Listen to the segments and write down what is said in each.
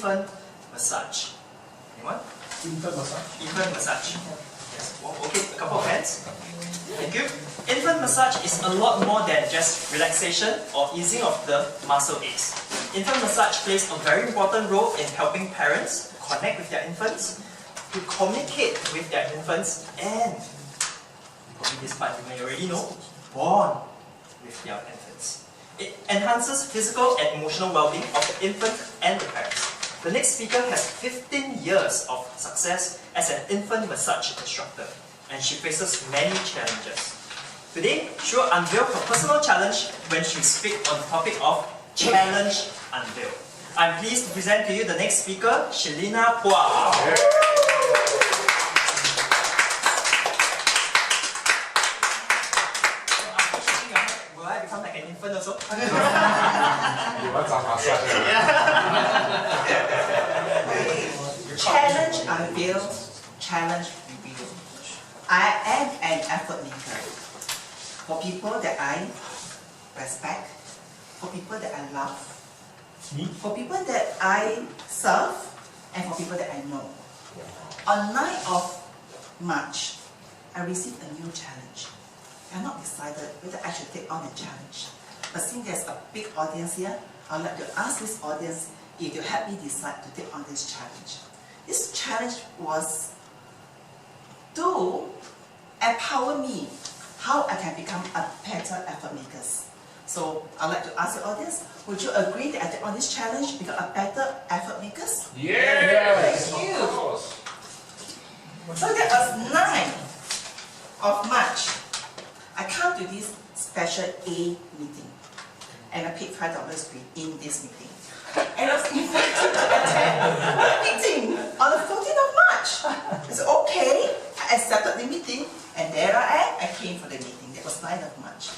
infant massage. Anyone? Infant massage? Infant massage. Yes. Okay, a couple of hands. Thank you. Infant massage is a lot more than just relaxation or easing of the muscle aches. Infant massage plays a very important role in helping parents connect with their infants, to communicate with their infants, and, probably this part you may already know, bond with their infants. It enhances physical and emotional well-being of the infant and the parents. The next speaker has 15 years of success as an infant massage instructor, and she faces many challenges. Today, she will unveil her personal challenge when she speaks on the topic of Challenge Unveiled. I'm pleased to present to you the next speaker, Shillina Phua. Will I become like an infant also? Challenge Unveiled, Challenge Revealed. I am an effort maker for people that I respect, for people that I love, for people that I serve, and for people that I know. On 9th of March, I received a new challenge. I have not decided whether I should take on a challenge. But since there's a big audience here, I would like to ask this audience if you help me decide to take on this challenge. This challenge was to empower me how I can become a better effort maker. So I'd like to ask the audience, would you agree that I take on this challenge to become a better effort maker? Yes! Thank you. So that was 9th of March. I come to this special A meeting, and I paid $5 to be in this meeting. And I was invited to attend a meeting on the 14th of March. I said, okay, I accepted the meeting, and there I am. I came for the meeting. That was 9th of March.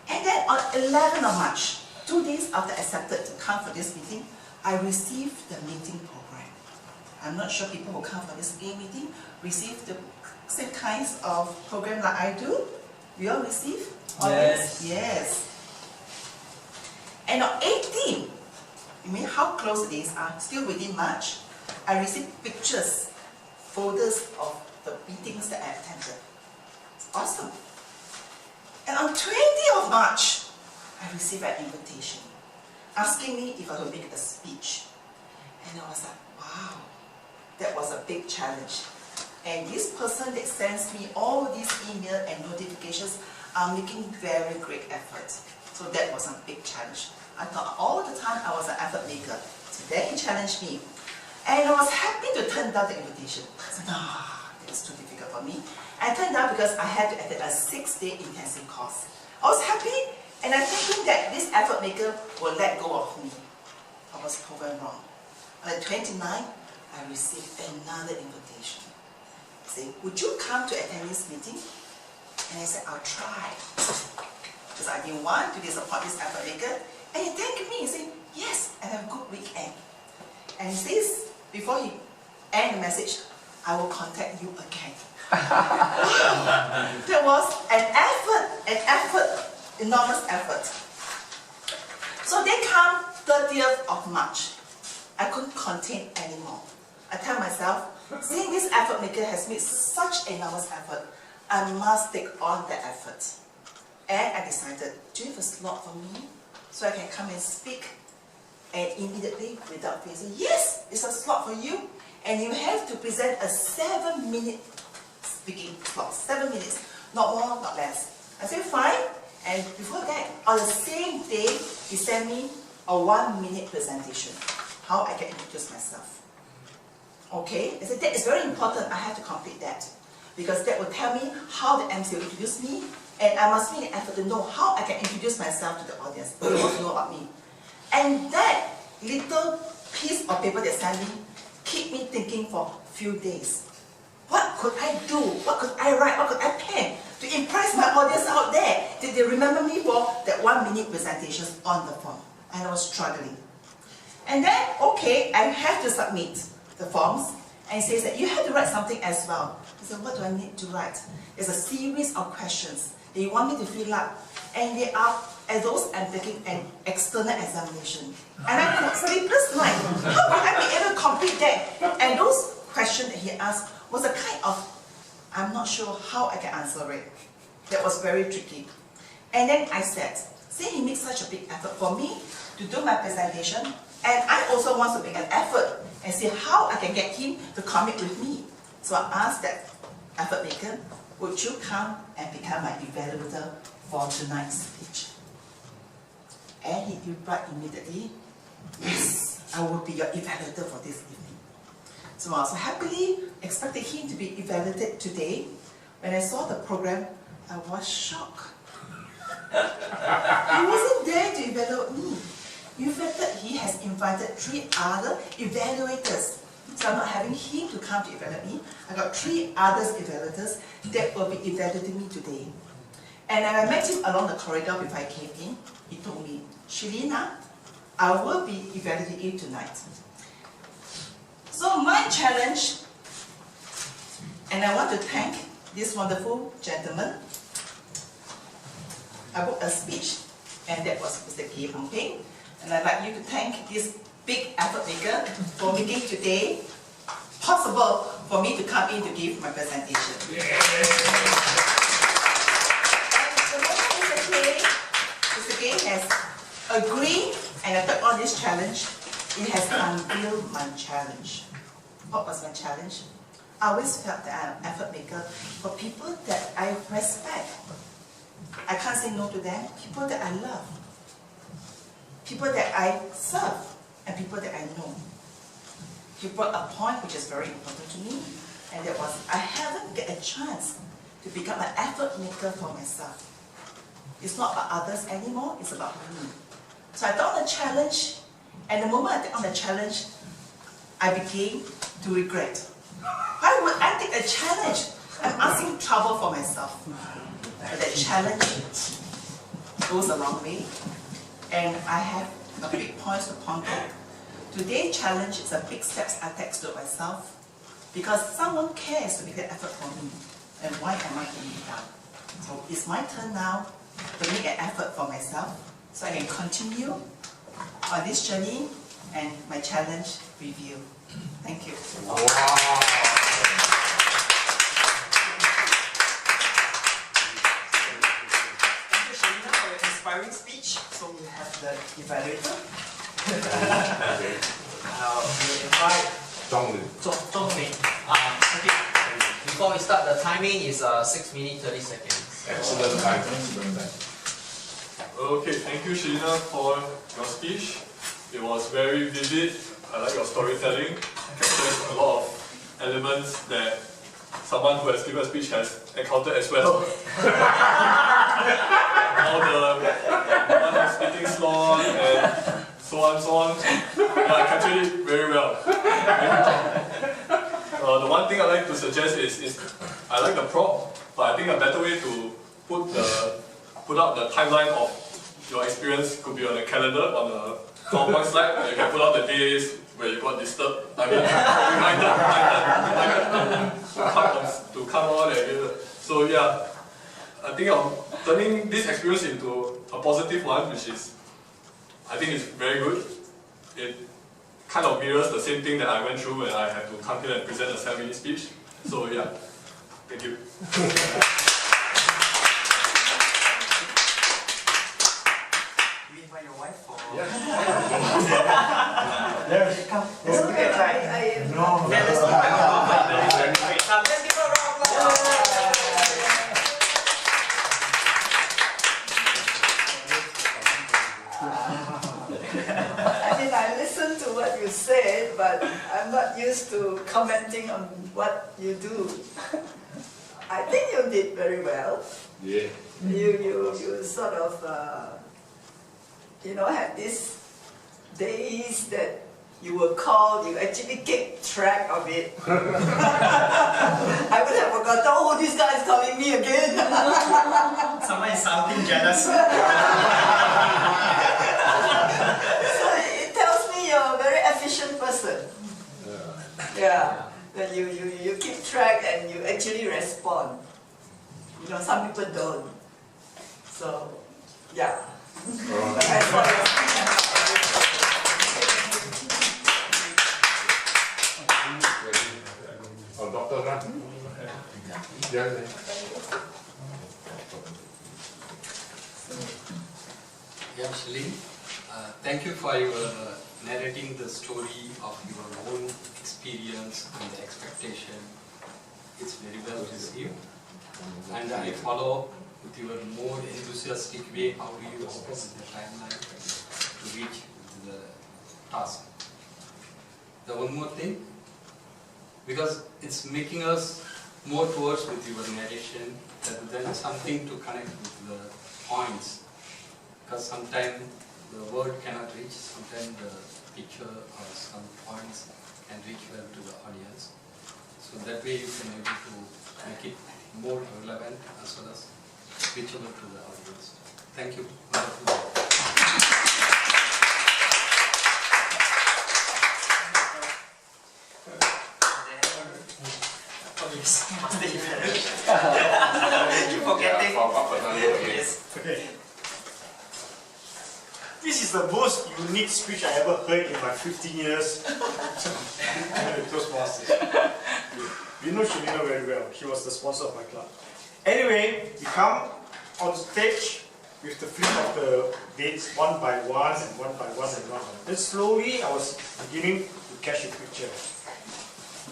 And then on 11th of March, 2 days after I accepted to come for this meeting, I received the meeting program. I'm not sure people who come for this A meeting receive the same kinds of program like I do. We all receive? Yes. Yes. And on 18th, you mean how close it is? Still within March, I received pictures, folders of the meetings that I attended. It's awesome. And on 20th of March, I received an invitation asking me if I could make a speech. And I was like, wow, that was a big challenge. And this person that sends me all these emails and notifications are making very great effort. So that was a big challenge. I thought all the time I was an effort maker. So then he challenged me. And I was happy to turn down the invitation. I said, no, that's too difficult for me. I turned down because I had to attend a 6-day intensive course. I was happy, and I'm thinking that this effort maker will let go of me. I was proven wrong. On the 29th, I received another invitation. Say, would you come to attend this meeting? And I said, I'll try. Because I didn't want to disappoint this effort maker. And he thanked me and said, yes, and have a good weekend. And he says, before he ends the message, I will contact you again. There was an effort, enormous effort. So they come 30th of March. I couldn't contain anymore. I tell myself, seeing this effort maker has made such enormous effort, I must take on the effort. And I decided, do you have a slot for me? So I can come and speak. And immediately, without fear, say, yes, it's a slot for you. And you have to present a 7-minute speaking slot. 7 minutes. Not more, not less. I said, fine. And before that, on the same day, he sent me a 1-minute presentation. How I can introduce myself. Okay? I said, that is very important. I have to complete that. Because that will tell me how the MC will introduce me. And I must make an effort to know how I can introduce myself to the audience. They want to know about me. And that little piece of paper they sent me keep me thinking for a few days. What could I do? What could I write? What could I pen to impress my audience out there? Did they remember me for that 1-minute presentations on the phone? And I was struggling. And then, okay, I have to submit the forms. And it says that you have to write something as well. I said, what do I need to write? There's a series of questions that you want me to fill up. and they are as those I'm taking an external examination. And I could sleepless night. How could I be able to complete that? And those questions that he asked was a kind of, I'm not sure how I can answer it. That was very tricky. And then I said, since he makes such a big effort for me to do my presentation, and I also want to make an effort and see how I can get him to commit with me. So I asked that effort maker, would you come and become my evaluator for tonight's speech? And he replied immediately, yes, I will be your evaluator for this evening. So I was happily expected him to be evaluated today. When I saw the program, I was shocked. He wasn't there to evaluate me. In fact, he has invited 3 other evaluators. So I'm not having him to come to evaluate me. I got 3 other evaluators that will be evaluating me today. And when I met him along the corridor before I came in, he told me, Shillina, I will be evaluating you tonight. So my challenge, and I want to thank this wonderful gentleman. I wrote a speech, and that was Mr. Gay Hong Ping. And I'd like you to thank this big effort maker for making today possible for me to come in to give my presentation. Yeah. And the moment Mr. Gay has agreed and I took on this challenge, it has unveiled my challenge. What was my challenge? I always felt that I'm an effort maker for people that I respect. I can't say no to them. People that I love. People that I serve. And people that I know. He brought a point which is very important to me. And that was, I haven't get a chance to become an effort maker for myself. It's not about others anymore, it's about me. So I took on the challenge, and the moment I took on the challenge, I began to regret. Why would I take a challenge? I'm asking trouble for myself. But that challenge goes a long way, and I have a big point to ponder. Today's challenge is a big step I take to myself, because someone cares to make that effort for me, and why am I doing it now? So it's my turn now to make an effort for myself, so I can continue on this journey and my challenge review. Thank you. Wow. Thank you, Shillina, for your inspiring speech. So we have the evaluator. We'll invite Zhongmin. Okay. Before we start, the timing is 6 minutes 30 seconds. Excellent time. Okay, thank you, Shillina, for your speech. It was very vivid. I like your storytelling. Captures a lot of elements that someone who has given a speech has encountered as well. All the one who's speaking slow and so on, so on. Yeah, I captured it very well. The one thing I like to suggest is I like the prop, but I think a better way to put out the timeline of your experience could be on a calendar, on a PowerPoint slide, where you can put out the days where you got disturbed. I mean, reminded to come on and so yeah, I think I'm turning this experience into a positive one, which is, I think it's very good. It kind of mirrors the same thing that I went through when I had to come here and present a 7-minute speech. So yeah, thank you. We invite your wife for... Yes. Come, let's give it a try. No. Yeah, let's give it a try. Let's give her a round of applause. I mean, I listened to what you said, but I'm not used to commenting on what you do. I think you did very well. Yeah. You sort of, had these days that you were called, you actually keep track of it. I would have forgotten, oh, this guy is calling me again. Someone is sounding jealous. So it tells me you're a very efficient person. Yeah, that you keep track and you actually respond. Some people don't. So Yeah. The effort Oh, doctor, huh? Yes. Yeah, Shillina, thank you for your narrating the story of your own experience and the expectation. It's very well received. And I follow with your more enthusiastic way how do you open the timeline to reach the task. The one more thing, because it's making us more towards with your narration rather than something to connect with the points. Because sometimes the word cannot reach, sometimes the picture or some points can reach well to the audience. So that way you can able to make it more relevant as well as reachable to the audience. Thank you. Wonderful. Yes, master event. Keep forgetting. Yes. Okay. This is the most unique speech I ever heard in my 15 years. Toastmasters. You know Shillina very well. She was the sponsor of my club. Anyway, we come on stage with the flip of the dates one by one and one by one and one. Then slowly I was beginning to catch a picture.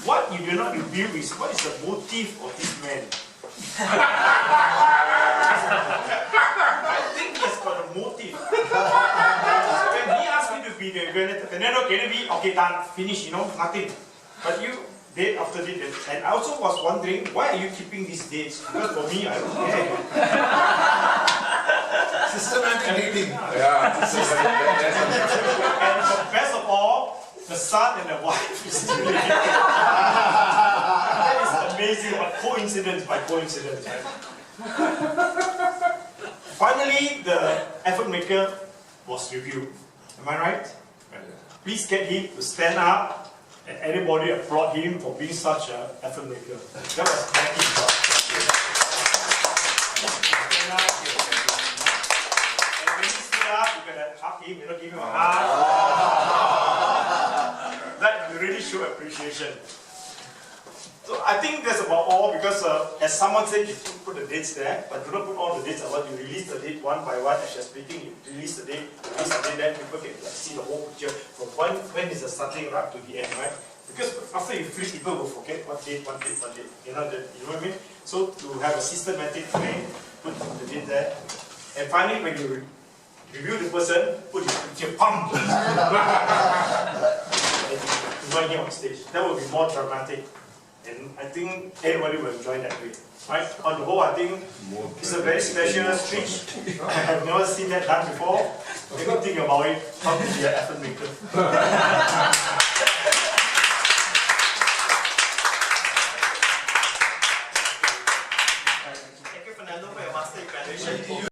What you do not reveal is what is the motive of this man. I think he's got a motive. When he asked me to be the evaluator, and then okay, okay, done, finish, you know, nothing. But you date after date, and I also was wondering why are you keeping these dates? Because for me, I don't care. Systematic dating. And the best of all, the son and the wife is still living. That is amazing, but coincidence by coincidence, right? Finally, the effort maker was reviewed. Am I right? Please get him to stand up and everybody applaud him for being such an effort maker. That was Maggie's job. And when he stood up, you gotta hug him, you know, give him a hug. That will really show appreciation. So I think that's about all because as someone said, you put the dates there, but do not put all the dates at once. You release the date one by one as you're speaking. You release the date, then people can see the whole picture from when is the starting right to the end, right? Because after you flip, people will forget one date. You know what I mean? So to have a systematic way, put the date there, and finally when you review the person, put his picture, pam! Right here on stage. That will be more dramatic. And I think everybody will enjoy that way. Right? On the whole, I think it's a very special speech. I have never seen that done before. Maybe think about it, how to be an effort maker.